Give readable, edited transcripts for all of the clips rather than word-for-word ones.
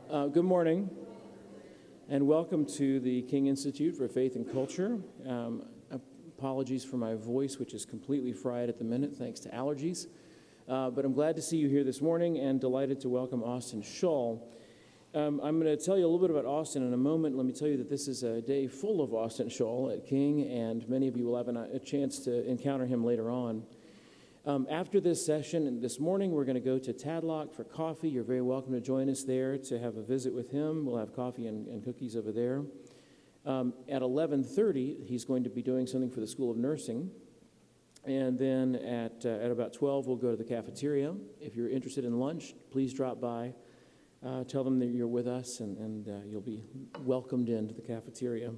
Good morning, and welcome to the King Institute for Faith and Culture. Apologies for my voice, which is completely fried at the minute, thanks to allergies. But I'm glad to see you here this morning and delighted to welcome Austin Shull. I'm going to tell you a little bit about Austin in a moment. Let me tell you that this is a day full of Austin Shull at King, and many of you will have a chance to encounter him later on. After this session this morning, we're going to go to Tadlock for coffee. You're very welcome to join us there to have a visit with him. We'll have coffee and cookies over there. At 11:30, he's going to be doing something for the School of Nursing. And then at about 12, we'll go to the cafeteria. If you're interested in lunch, please drop by. Tell them that you're with us, and you'll be welcomed into the cafeteria.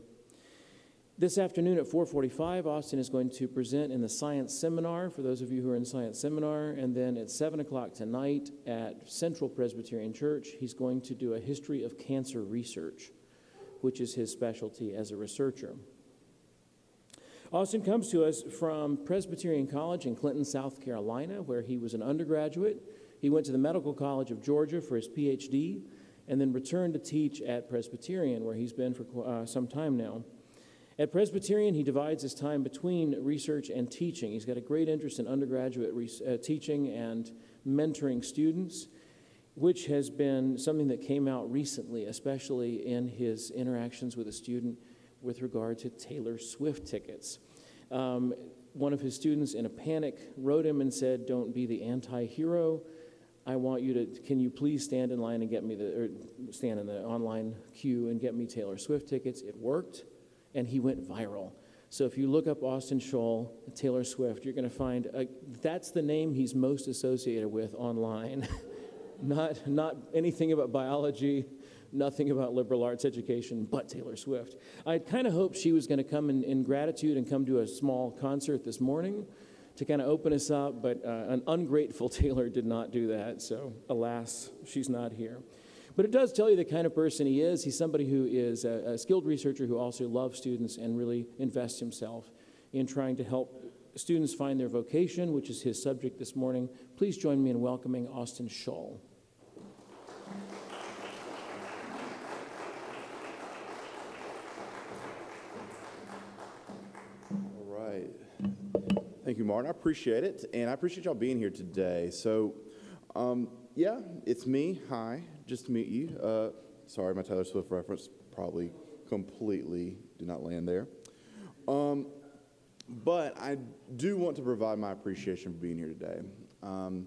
This afternoon at 4:45, Austin is going to present in the Science Seminar, for those of you who are in Science Seminar, and then at 7 o'clock tonight at Central Presbyterian Church, he's going to do a history of cancer research, which is his specialty as a researcher. Austin comes to us from Presbyterian College in Clinton, South Carolina, where he was an undergraduate. He went to the Medical College of Georgia for his Ph.D., and then returned to teach at Presbyterian, where he's been for some time now. At Presbyterian, he divides his time between research and teaching. He's got a great interest in undergraduate teaching and mentoring students, which has been something that came out recently, especially in his interactions with a student with regard to Taylor Swift tickets. One of his students, in a panic, wrote him and said, "Don't be the anti-hero. I want you to, can you please stand in line and get me stand in the online queue and get me Taylor Swift tickets?" It worked. And he went viral. So if you look up Austin Shull, Taylor Swift, you're going to find that's the name he's most associated with online. not anything about biology, nothing about liberal arts education, but Taylor Swift. I kind of hoped she was going to come in gratitude and come to a small concert this morning to kind of open us up, but an ungrateful Taylor did not do that. So alas, she's not here. But it does tell you the kind of person he is. He's somebody who is a skilled researcher who also loves students and really invests himself in trying to help students find their vocation, which is his subject this morning. Please join me in welcoming Austin Shull. All right. Thank you, Martin. I appreciate it, and I appreciate y'all being here today. So, yeah, it's me. Hi. Just to meet you. Sorry, my Taylor Swift reference probably completely did not land there. But I do want to provide my appreciation for being here today. I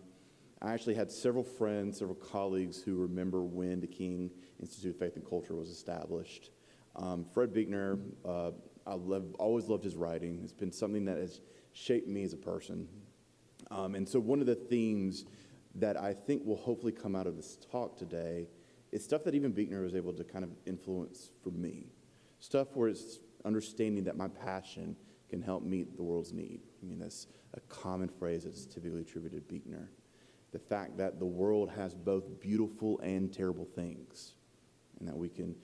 actually had several friends, several colleagues who remember when the King Institute of Faith and Culture was established. Fred Buechner, always loved his writing. It's been something that has shaped me as a person. And so one of the themes that I think will hopefully come out of this talk today is stuff that even Buechner was able to kind of influence for me. Stuff where it's understanding that my passion can help meet the world's need. I mean, that's a common phrase that's typically attributed to Buechner. The fact that the world has both beautiful and terrible things, and that we can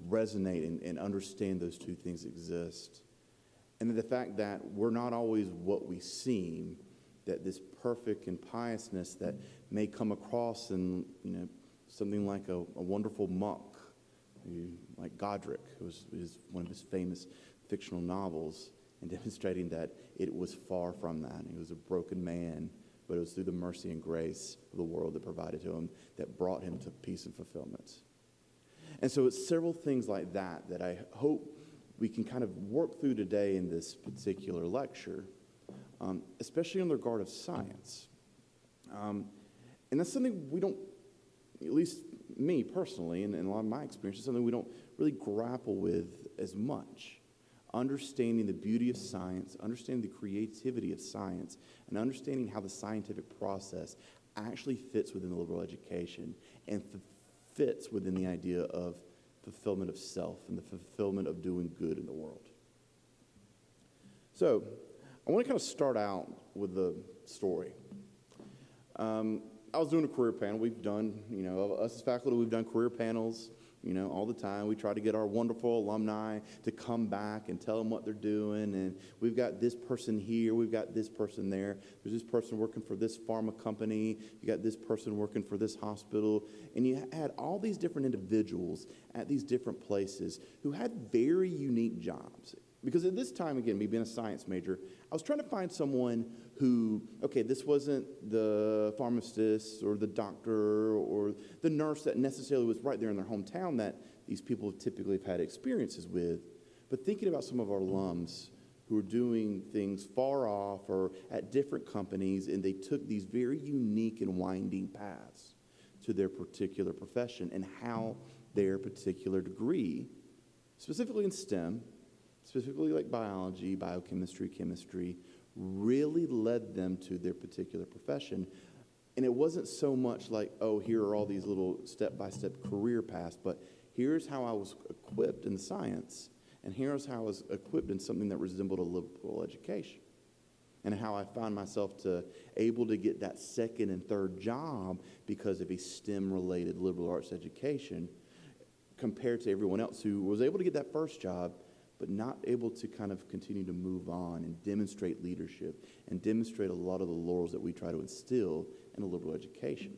resonate and understand those two things exist. And then the fact that we're not always what we seem, that this perfect and piousness that may come across in, something like a wonderful monk, like Godric, who is one of his famous fictional novels, and demonstrating that it was far from that. He was a broken man, but it was through the mercy and grace of the world that provided to him that brought him to peace and fulfillment. And so it's several things like that that I hope we can kind of work through today in this particular lecture. Especially in the regard of science. And that's something we don't, at least me personally, and a lot of my experience, is something we don't really grapple with as much. Understanding the beauty of science, understanding the creativity of science, and understanding how the scientific process actually fits within the liberal education and fits within the idea of fulfillment of self and the fulfillment of doing good in the world. So, I want to kind of start out with the story. I was doing a career panel. We've done, us as faculty, we've done career panels, all the time. We try to get our wonderful alumni to come back and tell them what they're doing. And we've got this person here. We've got this person there. There's this person working for this pharma company. You got this person working for this hospital. And you had all these different individuals at these different places who had very unique jobs. Because at this time, again, me being a science major, I was trying to find someone who, okay, this wasn't the pharmacist or the doctor or the nurse that necessarily was right there in their hometown that these people typically have had experiences with, but thinking about some of our alums who are doing things far off or at different companies, and they took these very unique and winding paths to their particular profession and how their particular degree, specifically in STEM, specifically like biology, biochemistry, chemistry, really led them to their particular profession. And it wasn't so much like, oh, here are all these little step-by-step career paths, but here's how I was equipped in science, and here's how I was equipped in something that resembled a liberal education, and how I found myself able to get that second and third job because of a STEM-related liberal arts education compared to everyone else who was able to get that first job but not able to kind of continue to move on and demonstrate leadership and demonstrate a lot of the laurels that we try to instill in a liberal education.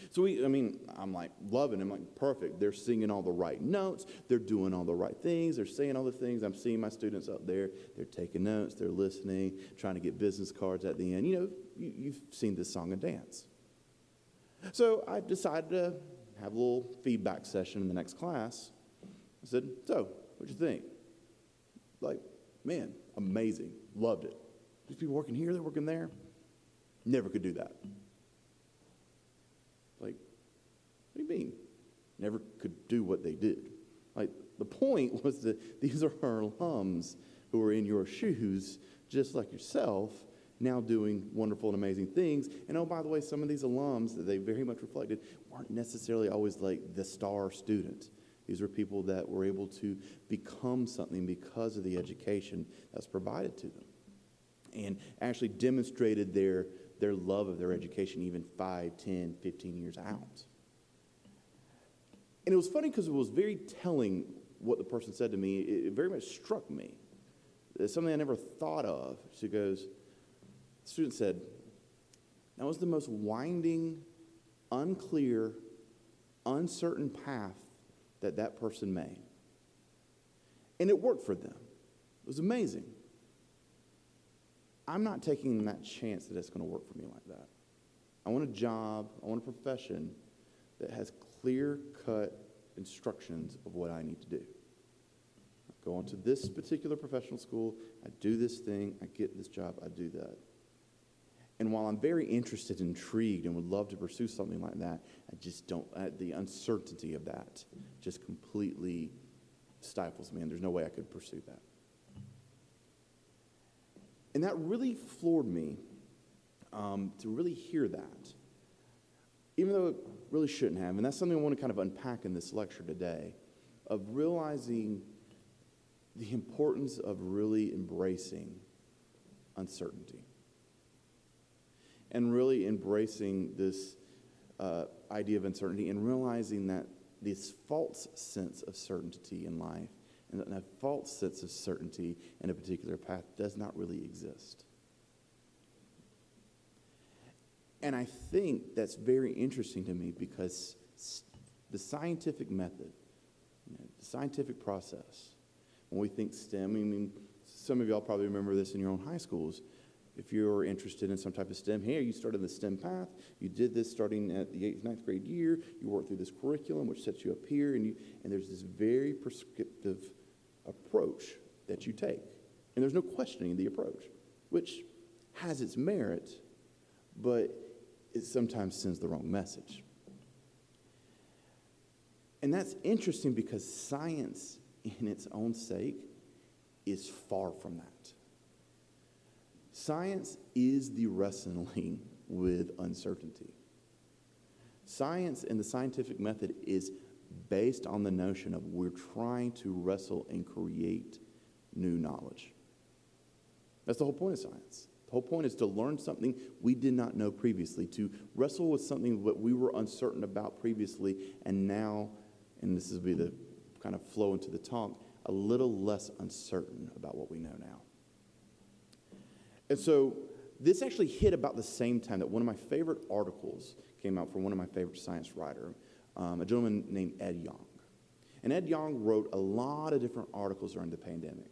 So I'm like loving it. I'm like, perfect. They're singing all the right notes. They're doing all the right things. They're saying all the things. I'm seeing my students up there. They're taking notes. They're listening, trying to get business cards at the end. You've seen this song and dance. So I decided to have a little feedback session in the next class. I said, so, what'd you think? Like, man, amazing. Loved it. These people working here, they're working there. Never could do that. Like, what do you mean? Never could do what they did. Like, the point was that these are our alums who are in your shoes, just like yourself, now doing wonderful and amazing things. And oh, by the way, some of these alums that they very much reflected weren't necessarily always like the star student. These were people that were able to become something because of the education that's provided to them, and actually demonstrated their love of their education even 5, 10, 15 years out. And it was funny because it was very telling what the person said to me. It very much struck me. It's something I never thought of. She goes, the student said, that was the most winding, unclear, uncertain path that person made. And it worked for them. It was amazing. I'm not taking that chance that it's going to work for me like that. I want a job, I want a profession that has clear-cut instructions of what I need to do. I go on to this particular professional school, I do this thing, I get this job, I do that. And while I'm very interested, intrigued, and would love to pursue something like that, I just don't, the uncertainty of that just completely stifles me, and there's no way I could pursue that. And that really floored me to really hear that, even though it really shouldn't have. And that's something I want to kind of unpack in this lecture today, of realizing the importance of really embracing uncertainty. And really embracing this idea of uncertainty and realizing that this false sense of certainty in life and that false sense of certainty in a particular path does not really exist. And I think that's very interesting to me because the scientific method, the scientific process, when we think STEM, some of y'all probably remember this in your own high schools. If you're interested in some type of STEM, here you started the STEM path, you did this starting at the 8th, 9th grade year, you worked through this curriculum which sets you up here, and there's this very prescriptive approach that you take. And there's no questioning the approach, which has its merit, but it sometimes sends the wrong message. And that's interesting because science in its own sake is far from that. Science is the wrestling with uncertainty. Science and the scientific method is based on the notion of we're trying to wrestle and create new knowledge. That's the whole point of science. The whole point is to learn something we did not know previously, to wrestle with something that we were uncertain about previously, and now and this will be the kind of flow into the talk, a little less uncertain about what we know now. And so this actually hit about the same time that one of my favorite articles came out from one of my favorite science writers, a gentleman named Ed Yong. And Ed Yong wrote a lot of different articles during the pandemic.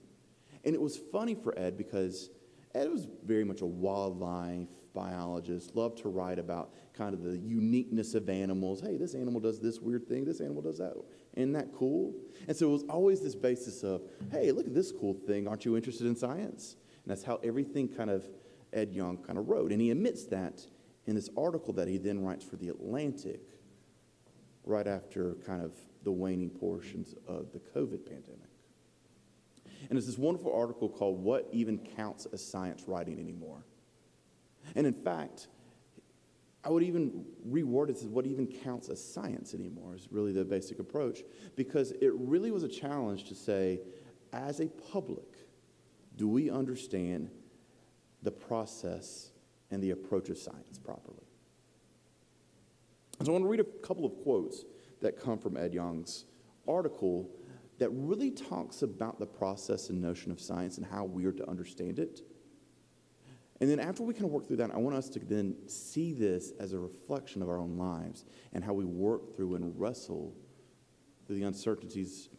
And it was funny for Ed because Ed was very much a wildlife biologist, loved to write about kind of the uniqueness of animals. Hey, this animal does this weird thing, this animal does that. Isn't that cool? And so it was always this basis of, hey, look at this cool thing. Aren't you interested in science? And that's how everything kind of Ed Yong kind of wrote. And he admits that in this article that he then writes for The Atlantic right after kind of the waning portions of the COVID pandemic. And it's this wonderful article called What Even Counts as Science Writing Anymore? And in fact, I would even reword it as what even counts as science anymore is really the basic approach, because it really was a challenge to say, as a public, do we understand the process and the approach of science properly? So I want to read a couple of quotes that come from Ed Yong's article that really talks about the process and notion of science and how we are to understand it. And then after we kind of work through that, I want us to then see this as a reflection of our own lives and how we work through and wrestle through the uncertainties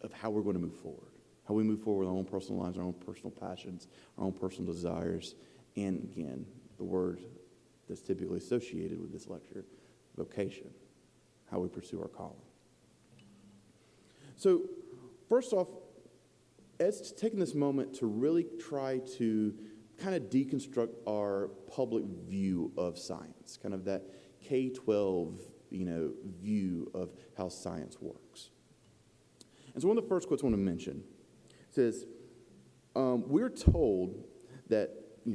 of how we're going to move forward, how we move forward with our own personal lives, our own personal passions, our own personal desires, and again, the word that's typically associated with this lecture, vocation, how we pursue our calling. So first off, Ed's taking this moment to really try to kind of deconstruct our public view of science, kind of that K-12, view of how science works. And so one of the first quotes I want to mention says, we're told that,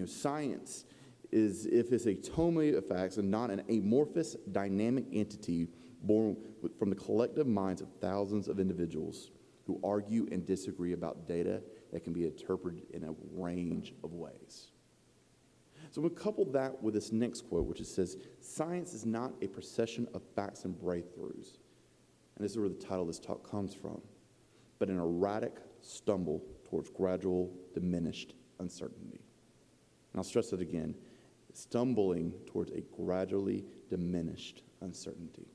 science is if it's a totally of facts and not an amorphous, dynamic entity born from the collective minds of thousands of individuals who argue and disagree about data that can be interpreted in a range of ways. So we couple that with this next quote, which says, science is not a procession of facts and breakthroughs. And this is where the title of this talk comes from, but an erratic stumble towards gradual, diminished uncertainty. And I'll stress that again, stumbling towards a gradually diminished uncertainty.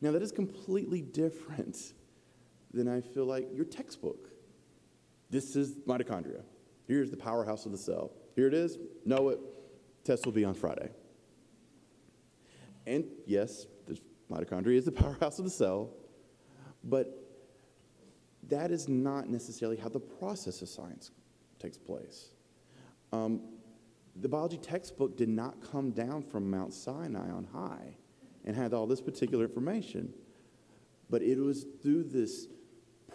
Now that is completely different than I feel like your textbook. This is mitochondria. Here's the powerhouse of the cell. Here it is. Know it. Test will be on Friday. And yes, the mitochondria is the powerhouse of the cell, but that is not necessarily how the process of science takes place. The biology textbook did not come down from Mount Sinai on high and had all this particular information, but it was through this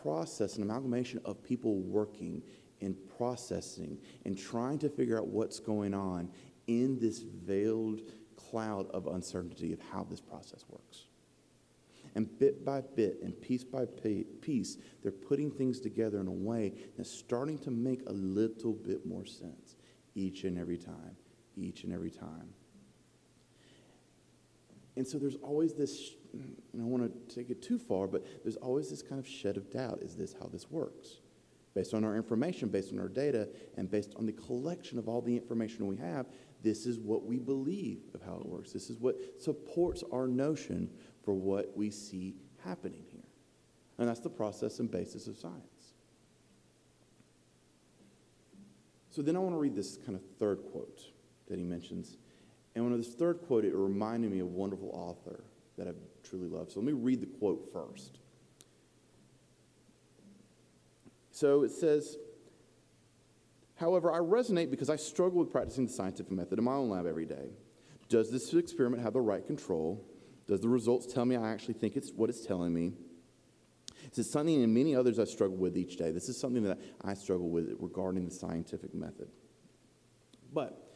process and amalgamation of people working and processing and trying to figure out what's going on in this veiled cloud of uncertainty of how this process works. And bit by bit and piece by piece, they're putting things together in a way that's starting to make a little bit more sense each and every time, each and every time. And so there's always this, and I don't want to take it too far, but there's always this kind of shed of doubt. Is this how this works? Based on our information, based on our data, and based on the collection of all the information we have, this is what we believe of how it works. This is what supports our notion for what we see happening here. And that's the process and basis of science. So then I want to read this kind of third quote that he mentions. And when this third quote, it reminded me of a wonderful author that I truly love. So let me read the quote first. So it says, however, I resonate because I struggle with practicing the scientific method in my own lab every day. Does this experiment have the right control? Does the results tell me I actually think it's what it's telling me? This is something and many others I struggle with each day. This is something that I struggle with regarding the scientific method. But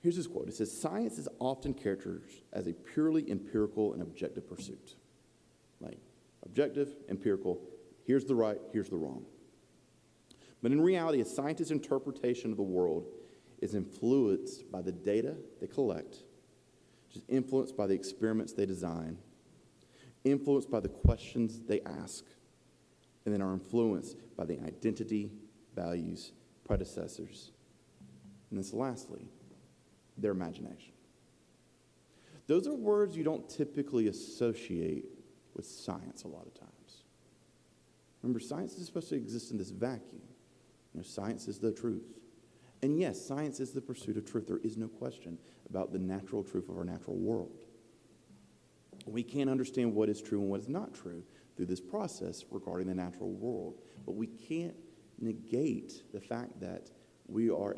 here's this quote. It says, science is often characterized as a purely empirical and objective pursuit. Like, objective, empirical, here's the right, here's the wrong. But in reality, a scientist's interpretation of the world is influenced by the data they collect, which is influenced by the experiments they design, influenced by the questions they ask, and then are influenced by the identity, values, predecessors, and then lastly, their imagination. Those are words you don't typically associate with science a lot of times. Remember, science is supposed to exist in this vacuum. Science is the truth. And yes, science is the pursuit of truth. There is no question about the natural truth of our natural world. We can't understand what is true and what is not true through this process regarding the natural world. But we can't negate the fact that we are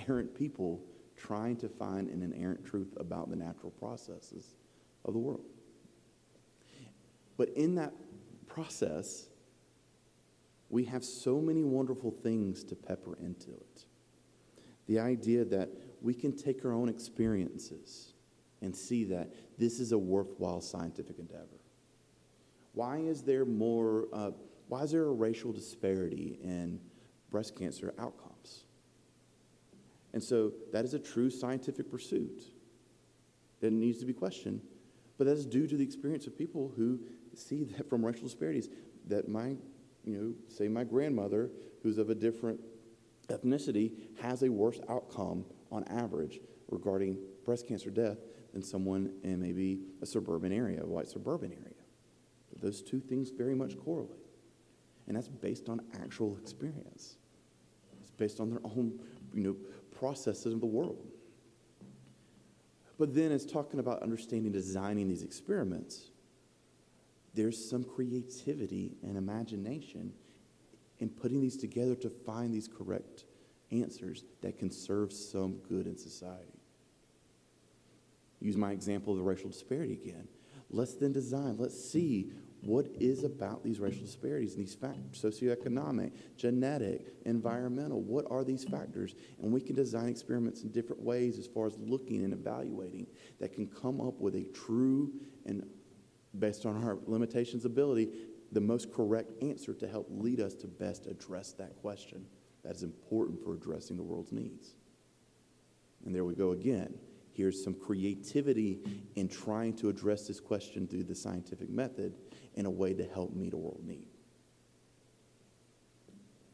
errant people trying to find an inerrant truth about the natural processes of the world. But in that process, we have so many wonderful things to pepper into it. The idea that we can take our own experiences and see that this is a worthwhile scientific endeavor. Why is there a racial disparity in breast cancer outcomes? And so that is a true scientific pursuit that needs to be questioned, but that is due to the experience of people who see that from racial disparities, that say my grandmother, who's of a different ethnicity, has a worse outcome on average regarding breast cancer death than someone in maybe a suburban area, a white suburban area. Those two things very much correlate. And that's based on actual experience. It's based on their own, processes of the world. But then it's talking about understanding, designing these experiments. There's some creativity and imagination in putting these together to find these correct answers that can serve some good in society. Use my example of the racial disparity again. Let's then design, let's see what is about these racial disparities and these factors, socioeconomic, genetic, environmental. What are these factors? And we can design experiments in different ways as far as looking and evaluating that can come up with a true and, based on our limitations ability, the most correct answer to help lead us to best address that question that is important for addressing the world's needs. And there we go again. Here's some creativity in trying to address this question through the scientific method in a way to help meet a world need.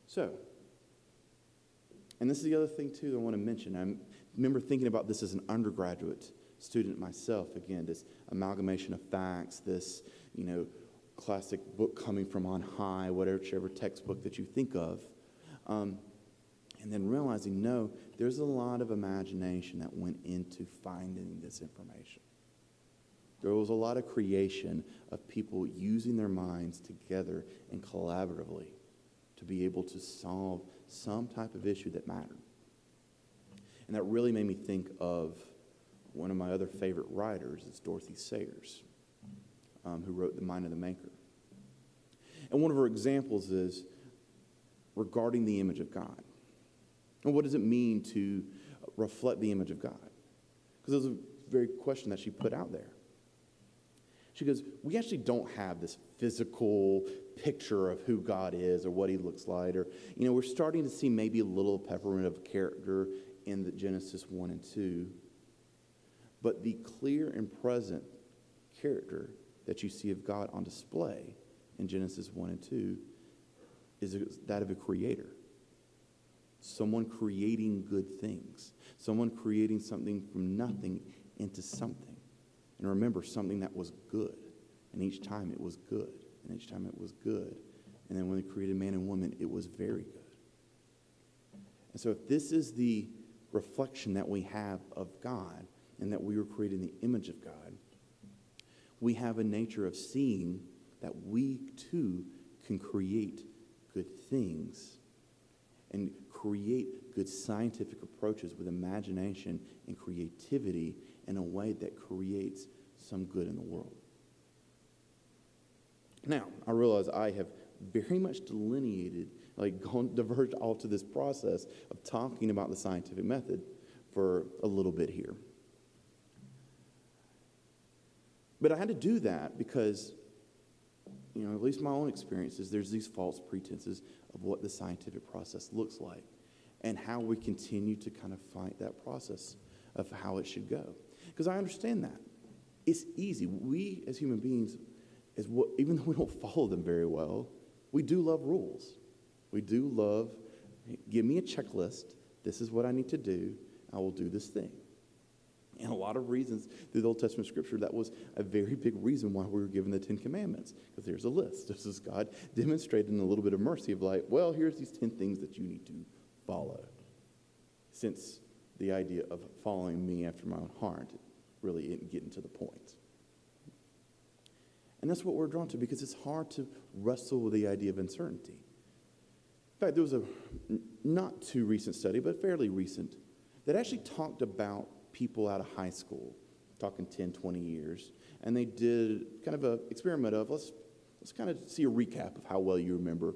So, and this is the other thing too that I want to mention. I remember thinking about this as an undergraduate student myself. Again, this amalgamation of facts, this, classic book coming from on high, whichever textbook that you think of. And then realizing, no, there's a lot of imagination that went into finding this information. There was a lot of creation of people using their minds together and collaboratively to be able to solve some type of issue that mattered. And that really made me think of one of my other favorite writers. It's Dorothy Sayers, who wrote The Mind of the Maker. And one of her examples is regarding the image of God. And what does it mean to reflect the image of God? Because there's a very question that she put out there. She goes, we actually don't have this physical picture of who God is or what he looks like. Or, we're starting to see maybe a little peppermint of character in the Genesis 1 and 2. But the clear and present character that you see of God on display in Genesis 1 and 2 is that of a creator. Someone creating good things. Someone creating something from nothing into something. And remember, something that was good. And each time it was good. And each time it was good. And then when they created man and woman, it was very good. And so if this is the reflection that we have of God, and that we were created in the image of God, we have a nature of seeing that we too can create good things and create good scientific approaches with imagination and creativity in a way that creates some good in the world. Now, I realize I have very much delineated, diverged off to this process of talking about the scientific method for a little bit here. But I had to do that because, at least my own experiences, there's these false pretenses of what the scientific process looks like and how we continue to kind of fight that process of how it should go. Because I understand that. It's easy. We, as human beings, is what, even though we don't follow them very well, we do love rules. We do love, give me a checklist. This is what I need to do. I will do this thing. And a lot of reasons through the Old Testament scripture, that was a very big reason why we were given the 10 Commandments. Because there's a list. This is God demonstrating a little bit of mercy of like, well, here's these 10 things that you need to follow. Since the idea of following me after my own heart really isn't getting to the point. And that's what we're drawn to, because it's hard to wrestle with the idea of uncertainty. In fact, there was a not too recent study, but fairly recent, that actually talked about people out of high school, talking 10, 20 years, and they did kind of an experiment of, let's kind of see a recap of how well you remember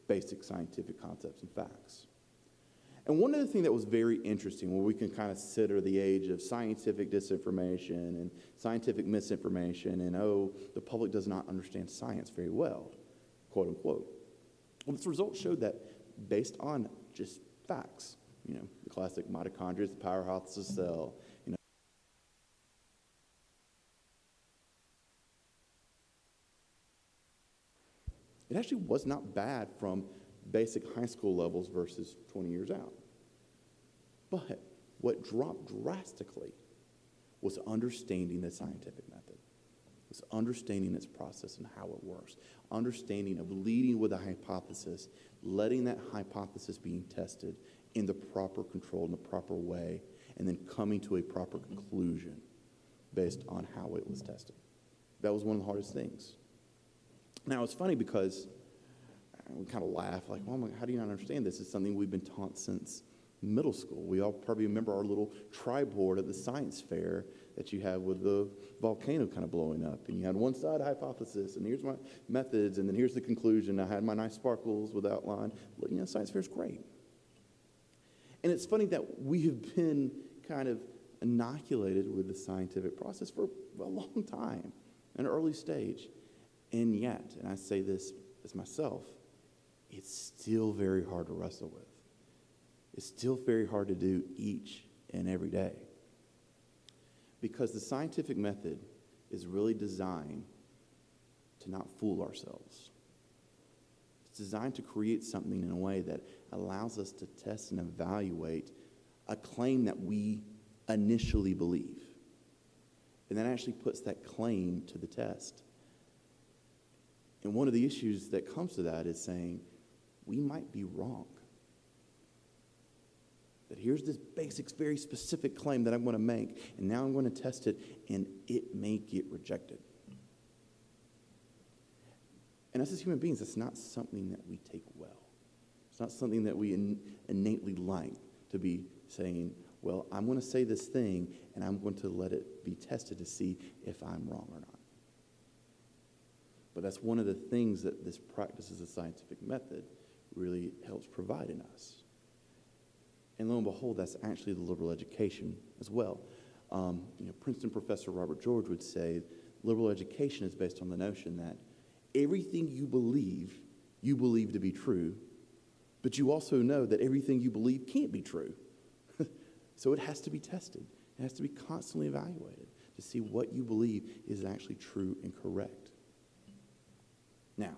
basic scientific concepts and facts. And one of the things that was very interesting, where we can kind of consider the age of scientific disinformation and scientific misinformation, and the public does not understand science very well, quote unquote. Well, this result showed that based on just facts, the classic mitochondria is the powerhouse of the cell, it actually was not bad from basic high school levels versus 20 years out. But what dropped drastically was understanding the scientific method, was understanding its process and how it works, understanding of leading with a hypothesis, letting that hypothesis being tested in the proper control, in the proper way, and then coming to a proper conclusion based on how it was tested. That was one of the hardest things. Now, it's funny because we kind of laugh, like, well, how do you not understand this? It's something we've been taught since middle school. We all probably remember our little tri-board at the science fair that you have with the volcano kind of blowing up. And you had one side hypothesis, and here's my methods, and then here's the conclusion. I had my nice sparkles with outline. Science fair is great. And it's funny that we have been kind of inoculated with the scientific process for a long time, an early stage. And yet, and I say this as myself, it's still very hard to wrestle with. It's still very hard to do each and every day. Because the scientific method is really designed to not fool ourselves. It's designed to create something in a way that allows us to test and evaluate a claim that we initially believe. And that actually puts that claim to the test. And one of the issues that comes to that is saying, we might be wrong. That here's this basic, very specific claim that I'm going to make, and now I'm going to test it, and it may get rejected. And us as human beings, that's not something that we take well. It's not something that we innately like, to be saying, well, I'm going to say this thing, and I'm going to let it be tested to see if I'm wrong or not. But that's one of the things that this practice as a scientific method really helps provide in us. And lo and behold, that's actually the liberal education as well. Princeton professor Robert George would say liberal education is based on the notion that everything you believe to be true, but you also know that everything you believe can't be true. So it has to be tested. It has to be constantly evaluated to see what you believe is actually true and correct. Now,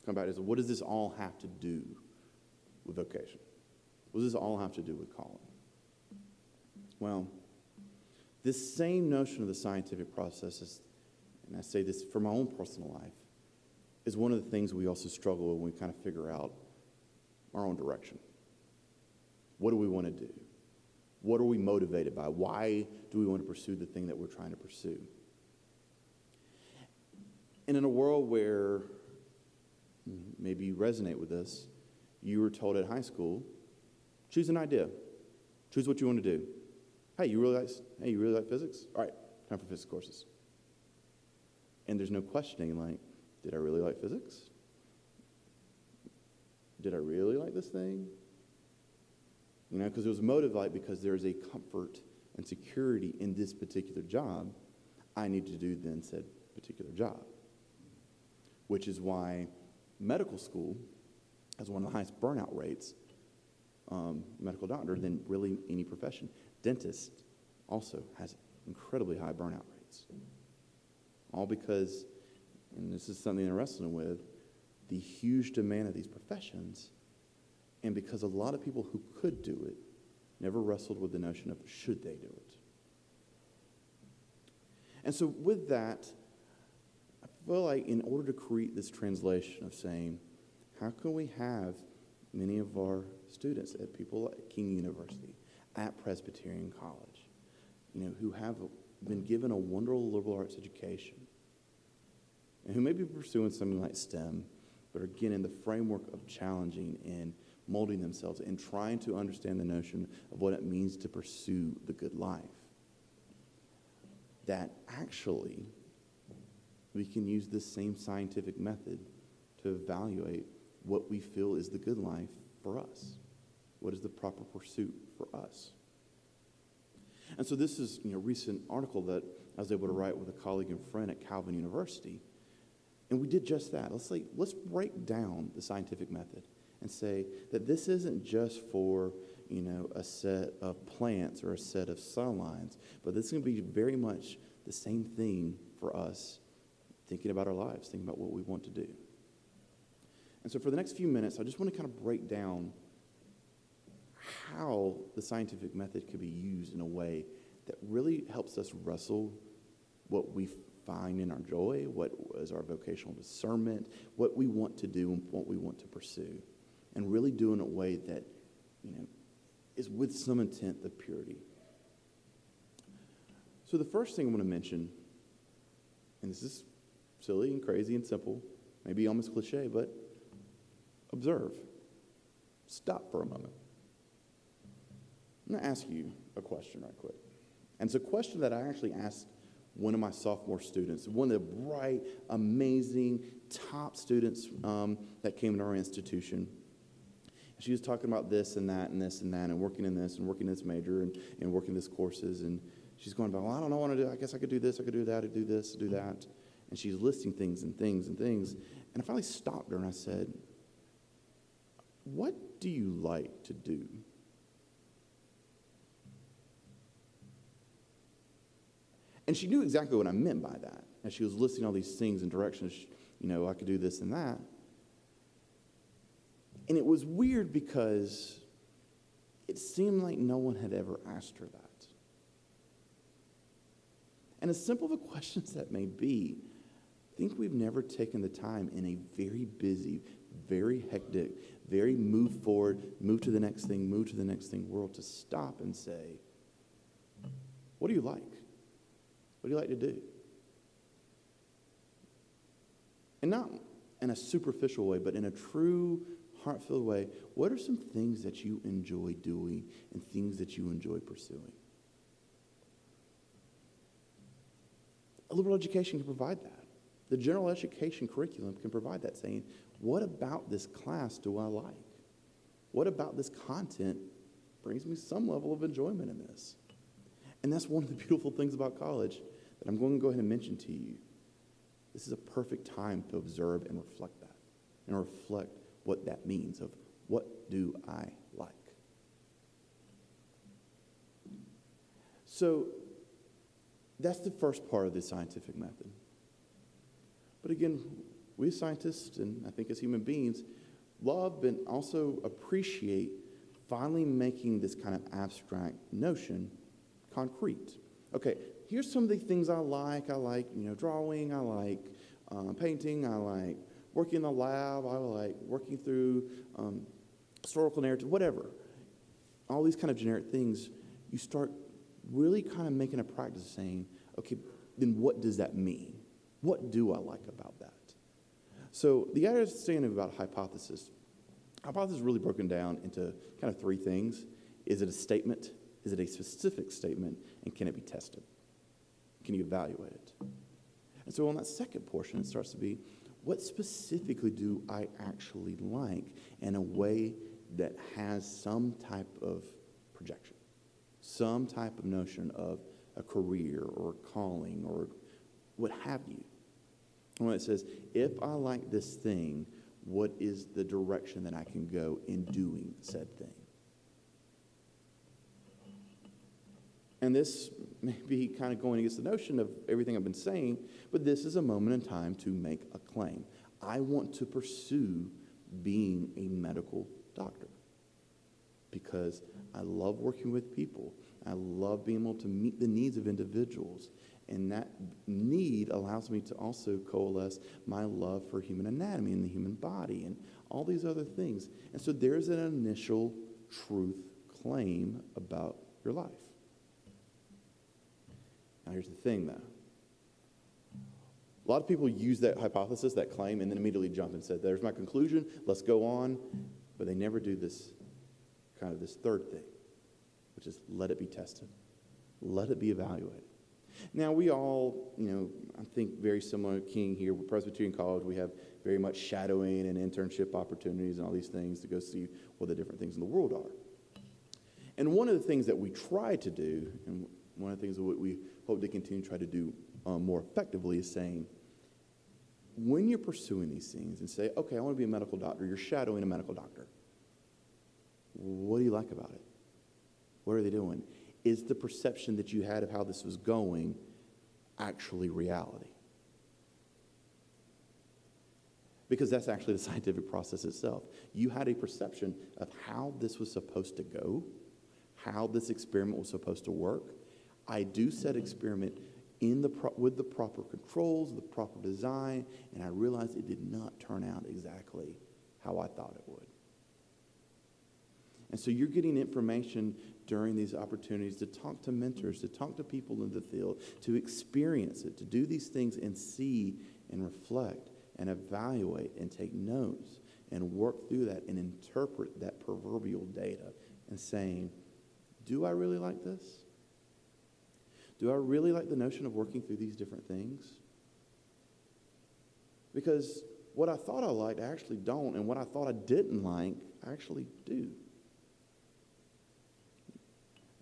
come back to what does this all have to do with vocation? What does this all have to do with calling? Well, this same notion of the scientific process is, and I say this for my own personal life, is one of the things we also struggle with when we kind of figure out our own direction. What do we want to do? What are we motivated by? Why do we want to pursue the thing that we're trying to pursue? And in a world where, maybe you resonate with this, you were told at high school, choose an idea. Choose what you want to do. Hey, you really like physics? All right, time for physics courses. And there's no questioning like, did I really like physics? Did I really like this thing? Because there was a motive because there is a comfort and security in this particular job. I need to do then said particular job. Which is why medical school has one of the highest burnout rates, medical doctor, than really any profession. Dentist also has incredibly high burnout rates. All because, and this is something they're wrestling with, the huge demand of these professions, and because a lot of people who could do it never wrestled with the notion of should they do it. And so with that, I feel like in order to create this translation of saying, how can we have many of our students at people at King University, at Presbyterian College, who have been given a wonderful liberal arts education, and who may be pursuing something like STEM, but are again in the framework of challenging and molding themselves and trying to understand the notion of what it means to pursue the good life, that actually we can use this same scientific method to evaluate what we feel is the good life for us. What is the proper pursuit for us? And so this is a recent article that I was able to write with a colleague and friend at Calvin University. And we did just that. Let's break down the scientific method and say that this isn't just for, a set of plants or a set of cell lines, but this is going to be very much the same thing for us thinking about our lives, thinking about what we want to do. And so for the next few minutes, I just want to kind of break down how the scientific method could be used in a way that really helps us wrestle what we find in our joy, what is our vocational discernment, what we want to do and what we want to pursue, and really do in a way that, is with some intent of purity. So the first thing I want to mention, and this is silly and crazy and simple, maybe almost cliche, but observe. Stop for a moment. I'm going to ask you a question right quick. And it's a question that I actually asked one of my sophomore students, one of the bright, amazing, top students that came into our institution. She was talking about this and that and this and that and working in this and working in this major and working these courses. And she's going, well, I don't know what to do. I guess I could do this, I could do that, I could do this, do that. And she's listing things and things and things. And I finally stopped her and I said, what do you like to do? And she knew exactly what I meant by that. As she was listing all these things and directions, I could do this and that. And it was weird because it seemed like no one had ever asked her that. And as simple of a question as that may be, I think we've never taken the time in a very busy, very hectic, very move forward, move to the next thing world to stop and say, what do you like? What do you like to do? And not in a superficial way, but in a true, heart-filled way, what are some things that you enjoy doing and things that you enjoy pursuing? A liberal education can provide that. The general education curriculum can provide that, saying, what about this class do I like? What about this content brings me some level of enjoyment in this? And that's one of the beautiful things about college that I'm going to go ahead and mention to you. This is a perfect time to observe and reflect that, and reflect what that means of what do I like. So that's the first part of the scientific method. But again, we as scientists, and I think as human beings, love and also appreciate finally making this kind of abstract notion concrete. Okay, here's some of the things I like. I like, drawing. I like painting. I like working in the lab. I like working through historical narrative, whatever. All these kind of generic things, you start really kind of making a practice of saying, okay, then what does that mean? What do I like about that? So the understanding about hypothesis is really broken down into kind of three things. Is it a statement? Is it a specific statement? And can it be tested? Can you evaluate it? And so on that second portion, it starts to be, what specifically do I actually like in a way that has some type of projection, some type of notion of a career or a calling or what have you? And when it says, if I like this thing, what is the direction that I can go in doing said thing? And this maybe kind of going against the notion of everything I've been saying, but this is a moment in time to make a claim. I want to pursue being a medical doctor because I love working with people. I love being able to meet the needs of individuals. And that need allows me to also coalesce my love for human anatomy and the human body and all these other things. And so there's an initial truth claim about your life. Now here's the thing, though. A lot of people use that hypothesis, that claim, and then immediately jump and say, there's my conclusion, let's go on. But they never do this third thing, which is let it be tested. Let it be evaluated. Now, we all, I think very similar to King here. With Presbyterian College, we have very much shadowing and internship opportunities and all these things to go see what the different things in the world are. And one of the things that we try to do, and one of the things that we hope to continue to try to do more effectively is saying, when you're pursuing these things and say, okay, I want to be a medical doctor, you're shadowing a medical doctor. What do you like about it? What are they doing? Is the perception that you had of how this was going actually reality? Because that's actually the scientific process itself. You had a perception of how this was supposed to go, how this experiment was supposed to work. I do said experiment with the proper controls, the proper design, and I realized it did not turn out exactly how I thought it would. And so you're getting information during these opportunities to talk to mentors, to talk to people in the field, to experience it, to do these things and see and reflect and evaluate and take notes and work through that and interpret that proverbial data and saying, do I really like this? Do I really like the notion of working through these different things? Because what I thought I liked, I actually don't, and what I thought I didn't like, I actually do.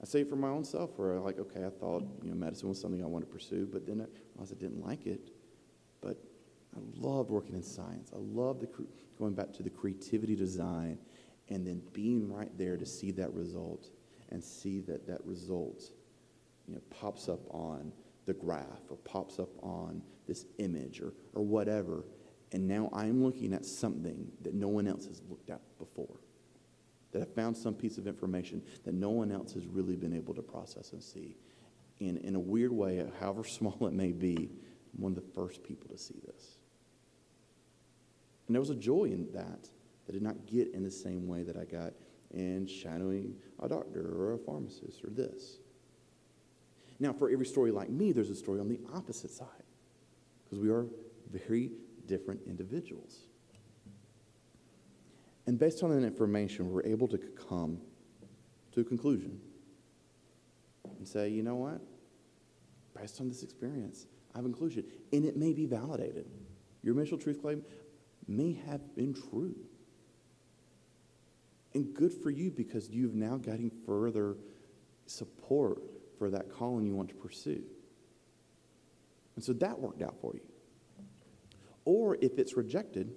I say it for my own self, where I I thought medicine was something I wanted to pursue, but then I realized I didn't like it. But I loved working in science. I loved going back to the creativity design and then being right there to see that result and see that result pops up on the graph or pops up on this image or whatever. And now I'm looking at something that no one else has looked at before. That I found some piece of information that no one else has really been able to process and see. In a weird way, however small it may be, I'm one of the first people to see this. And there was a joy in that I did not get in the same way that I got in shadowing a doctor or a pharmacist or this. Now, for every story like me, there's a story on the opposite side, because we are very different individuals. And based on that information, we're able to come to a conclusion and say, you know what? Based on this experience, I have a conclusion. And it may be validated. Your initial truth claim may have been true. And good for you, because you've now gotten further support for that calling you want to pursue. And so that worked out for you. Or if it's rejected,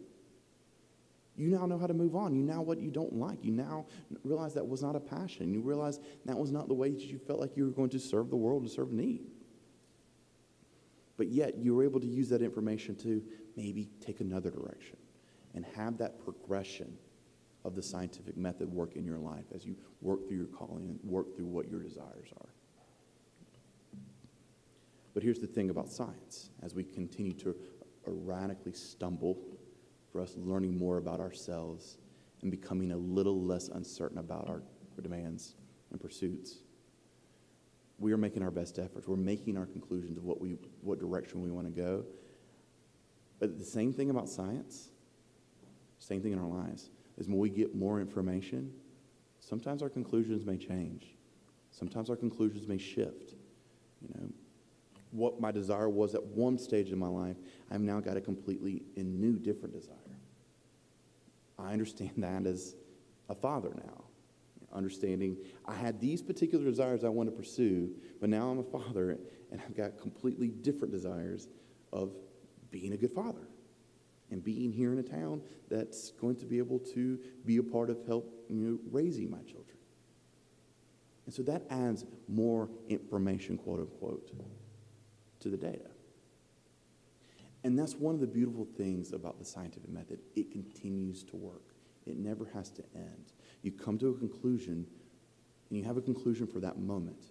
you now know how to move on. You know what you don't like. You now realize that was not a passion. You realize that was not the way that you felt like you were going to serve the world and serve need. But yet you were able to use that information to maybe take another direction and have that progression of the scientific method work in your life as you work through your calling and work through what your desires are. But here's the thing about science. As we continue to erratically stumble for us learning more about ourselves and becoming a little less uncertain about our demands and pursuits, we are making our best efforts. We're making our conclusions of what direction we want to go. But the same thing about science, same thing in our lives, is when we get more information, sometimes our conclusions may change. Sometimes our conclusions may shift. What my desire was at one stage in my life, I've now got a completely and new, different desire. I understand that as a father now. Understanding I had these particular desires I want to pursue, but now I'm a father and I've got completely different desires of being a good father and being here in a town that's going to be able to be a part of help raising my children. And so that adds more information, quote unquote, to the data. And that's one of the beautiful things about the scientific method. It continues to work. It never has to end. You come to a conclusion, and you have a conclusion for that moment.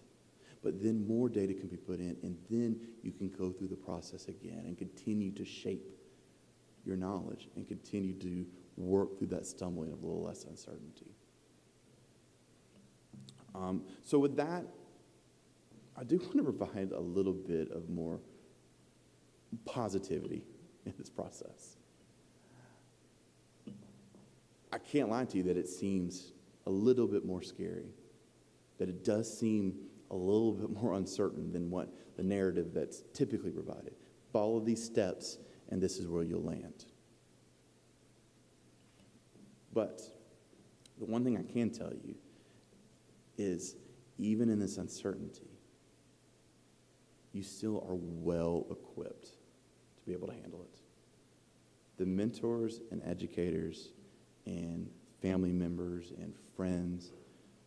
But then more data can be put in, and then you can go through the process again and continue to shape your knowledge and continue to work through that stumbling of a little less uncertainty. So with that, I do want to provide a little bit of more positivity in this process. I can't lie to you that it seems a little bit more scary, that it does seem a little bit more uncertain than what the narrative that's typically provided. Follow these steps, and this is where you'll land. But the one thing I can tell you is, even in this uncertainty, you still are well equipped to be able to handle it. The mentors and educators and family members and friends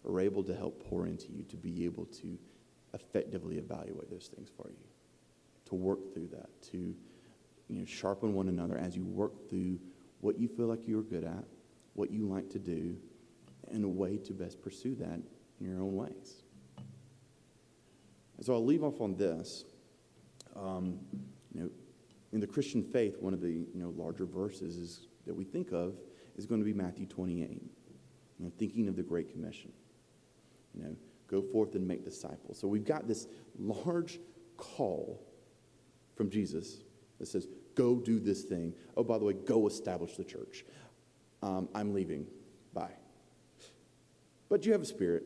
are able to help pour into you to be able to effectively evaluate those things for you, to work through that, to sharpen one another as you work through what you feel like you're good at, what you like to do, and a way to best pursue that in your own ways. And so I'll leave off on this. In the Christian faith, one of the larger verses that we think of is going to be Matthew 28. Thinking of the Great Commission. Go forth and make disciples. So we've got this large call from Jesus that says, go do this thing. Oh, by the way, go establish the church. I'm leaving. Bye. But you have a spirit.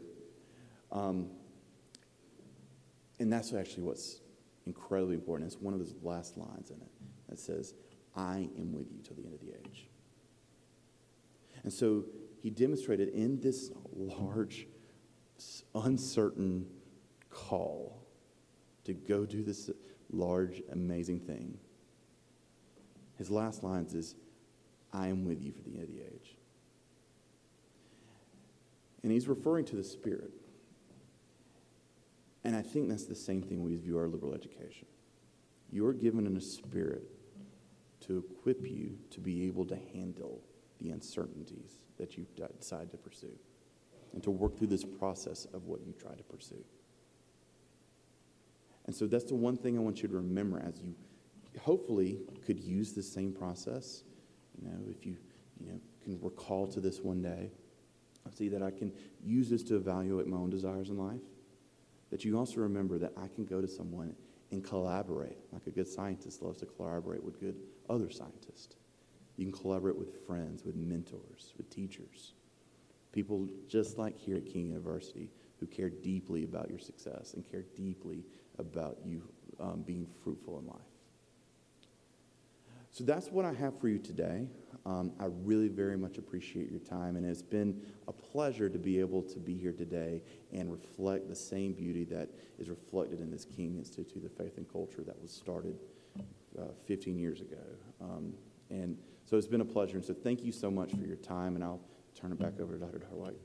And that's actually what's incredibly important. It's one of those last lines in it that says, I am with you till the end of the age. And so he demonstrated in this large, uncertain call to go do this large, amazing thing. His last lines is, I am with you for the end of the age. And he's referring to the Spirit. And I think that's the same thing we view our liberal education. You are given in a spirit to equip you to be able to handle the uncertainties that you decide to pursue and to work through this process of what you try to pursue. And so that's the one thing I want you to remember as you hopefully could use the same process. If you can recall to this one day, I see that I can use this to evaluate my own desires in life. That you also remember that I can go to someone and collaborate, like a good scientist loves to collaborate with good other scientists. You can collaborate with friends, with mentors, with teachers, people just like here at King University who care deeply about your success and care deeply about you being fruitful in life. So that's what I have for you today. I really very much appreciate your time, and it's been a pleasure to be able to be here today and reflect the same beauty that is reflected in this King Institute of Faith and Culture that was started 15 years ago. And so it's been a pleasure, and so thank you so much for your time, and I'll turn it back over to Dr. Darwhite.